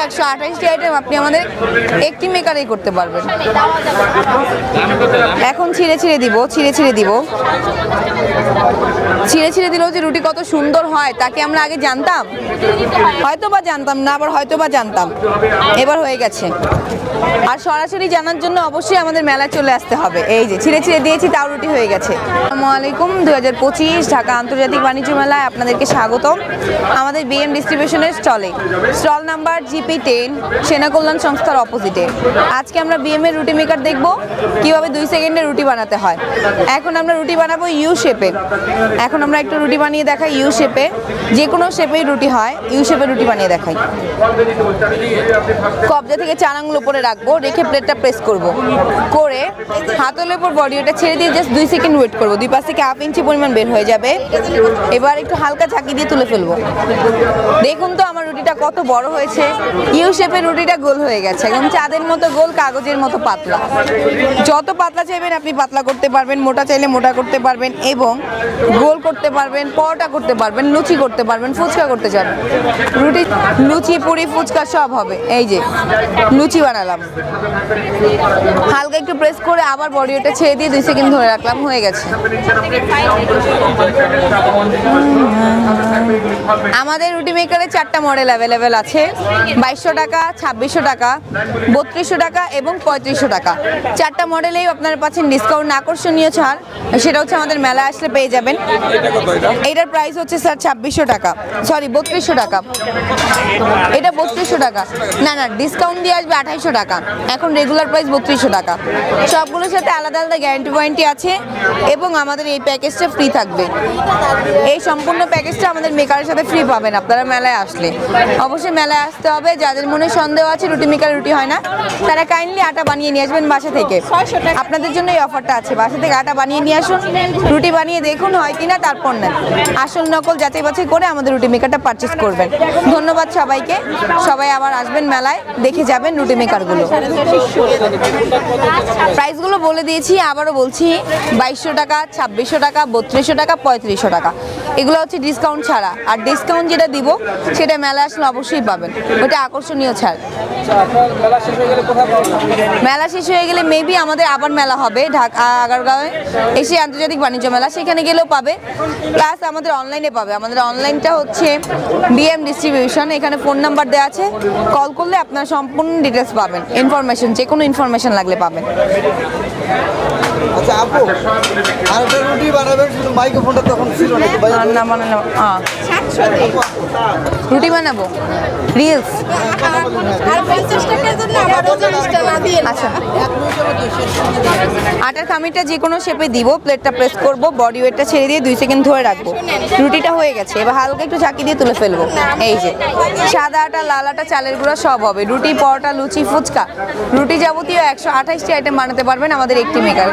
128টি item আপনি আমাদের একটি মেকারেই করতে পারবেন। এখন ছিঁড়ে ছিঁড়ে দিব, ছিঁড়ে ছিঁড়ে দিলেও যে রুটি কত সুন্দর হয় তাকে আমরা আগে জানতাম, হয়তো বা জানতাম না, আবার হয়তো বা জানতাম, এবার হয়ে গেছে। আর সরাসরি জানার জন্য অবশ্যই আমাদের মেলায় চলে আসতে হবে। এই যে ছিঁড়ে ছিঁড়ে দিয়েছি, তাও রুটি হয়ে গেছে। আসসালামু আলাইকুম, 2025 ঢাকা আন্তর্জাতিক বাণিজ্য মেলায় আপনাদেরকে স্বাগতম। আমাদের বিএম ডিস্ট্রিবিউশনের স্টল নাম্বার GP10, সেনা কল্যাণ সংস্থার অপোজিটে। আজকে আমরা বিএম এর রুটি মেকার দেখব কিভাবে 2 সেকেন্ডে রুটি বানাতে হয়। এখন আমরা রুটি বানাবো ইউ শেপে। এখন আমরা একটু রুটি বানিয়ে দেখাই ইউ শেপে। যে কোনো শেপেই রুটি হয়, ইউ শেপে রুটি বানিয়ে দেখাই। কবজা থেকে 4 আঙুল উপরে রাখবো, রেখে প্লেটটা প্রেস করব, করে হাতলের উপর বডি ওটা ছেড়ে দিয়ে জাস্ট 2 সেকেন্ড ওয়েট করবো। 2 পাশ থেকে 1/2 ইঞ্চি পরিমাণ বের হয়ে যাবে। এবার একটু হালকা ঝাঁকি দিয়ে তুলে ফেলবো। দেখুন তো আমার রুটিটা কত বড় হয়েছে। ইউ শেপের রুটিটা গোল হয়ে গেছে, একদম চাঁদের মতো গোল, কাগজের মতো পাতলা। যত পাতলা চাইবেন আপনি পাতলা করতে পারবেন, মোটা চাইলে মোটা করতে পারবেন, এবং গোল করতে পারবেন, পরোটা করতে পারবেন, লুচি করতে পারবেন, ফুচকা করতে চাবেন। রুটি, লুচি, পুরি, ফুচকা সব হবে। এই যে লুচি বানালাম, হালকা একটু প্রেস করে আবার বডি ওটা ছেড়ে দিয়ে 2 সেকেন্ড ধরে রাখলাম, হয়ে গেছে। আমাদের রুটি মেকারে 4টা মডেল অ্যাভেলেবেল আছে। 2200 টাকা, 2600 টাকা, 3200 টাকা এবং 3500 টাকা। 4টা মডেলেই আপনারা পাচ্ছেন ডিসকাউন্ট, আকর্ষণীয় ছাড়। সেটা হচ্ছে আমাদের মেলা আসলে পেয়ে যাবেন। এটার প্রাইস হচ্ছে স্যার 2600 টাকা, সরি 3200 টাকা। এটা 3200 টাকা, না ডিসকাউন্ট দিয়ে আসবে 2800 টাকা। এখন রেগুলার প্রাইস 3200 টাকা। সবগুলোর সাথে আলাদা আলাদা গ্যারান্টি ওয়ারেন্টি আছে, এবং আমাদের এই প্যাকেজটা ফ্রি থাকবে। এই সম্পূর্ণ প্যাকেজটা আমাদের মেকারের সাথে ফ্রি পাবেন আপনারা মেলায় আসলে। অবশ্যই মেলায় আসতে হবে। যাদের মনে সন্দেহ আছে রুটি মেকার রুটি হয় না, তারা কাইন্ডলি আটা বানিয়ে নিয়ে আসবেন বাসা থেকে। আপনাদের জন্য এই অফারটা আছে, বাসা থেকে আটা বানিয়ে নিয়ে আসুন, রুটি বানিয়ে দেখুন হয় কিনা, তারপর নেন। আসল নকল যাচাই বাছাই করে আমাদের রুটি মেকারটা পারচেস করবেন। ধন্যবাদ সবাইকে। সবাই আবার আসবেন মেলায়, দেখে যাবেন রুটি মেকারগুলো। প্রাইসগুলো বলে দিয়েছি, আবারও বলছি, 2200 টাকা, 2600 টাকা, 3200 টাকা, 3500 টাকা। এগুলো হচ্ছে ডিসকাউন্ট ছাড়া। আর ডিসকাউন্ট যেটা দিব সেটা মেলা আসলে অবশ্যই পাবেন, ওটা আকর্ষণীয় ছাড়। মেলা শেষ হয়ে গেলে মেবি আমাদের আবার মেলা হবে ঢাকা আগারগাঁওয়ে, এশিয়া আন্তর্জাতিক বাণিজ্য মেলা, সেখানে গেলেও পাবে। প্লাস আমাদের অনলাইনে পাবে। আমাদের অনলাইনটা হচ্ছে বিএম ডিস্ট্রিবিউশন। এখানে ফোন নাম্বার দেওয়া আছে, কল করলে আপনারা সম্পূর্ণ ডিটেলস পাবেন, ইনফরমেশন, যে কোনো ইনফরমেশন লাগলে পাবেন। আচ্ছা আপু, আরেকটা রুটি বানাবেন, শুধু মাইক্রোফোনটা তখন ছিল না। না বানানো, রুটি বানাবো রিলস। আচ্ছা, আটার খামিরটা যে কোনো শেপে দিব, প্লেটটা প্রেস করব, বডি ওয়েটটা ছেড়ে দিয়ে 2 সেকেন্ড ধরে রাখবো। রুটিটা হয়ে গেছে। এবার হালকা একটু ঝাঁকি দিয়ে তুলে ফেলবো। এই যে সাদা আটা, লাল আটা, চালের গুঁড়া সব হবে। রুটি, পরোটা, লুচি, ফুচকা, রুটি যাবতীয় 128টি আইটেম বানাতে পারবেন আমাদের একটি মেকারে।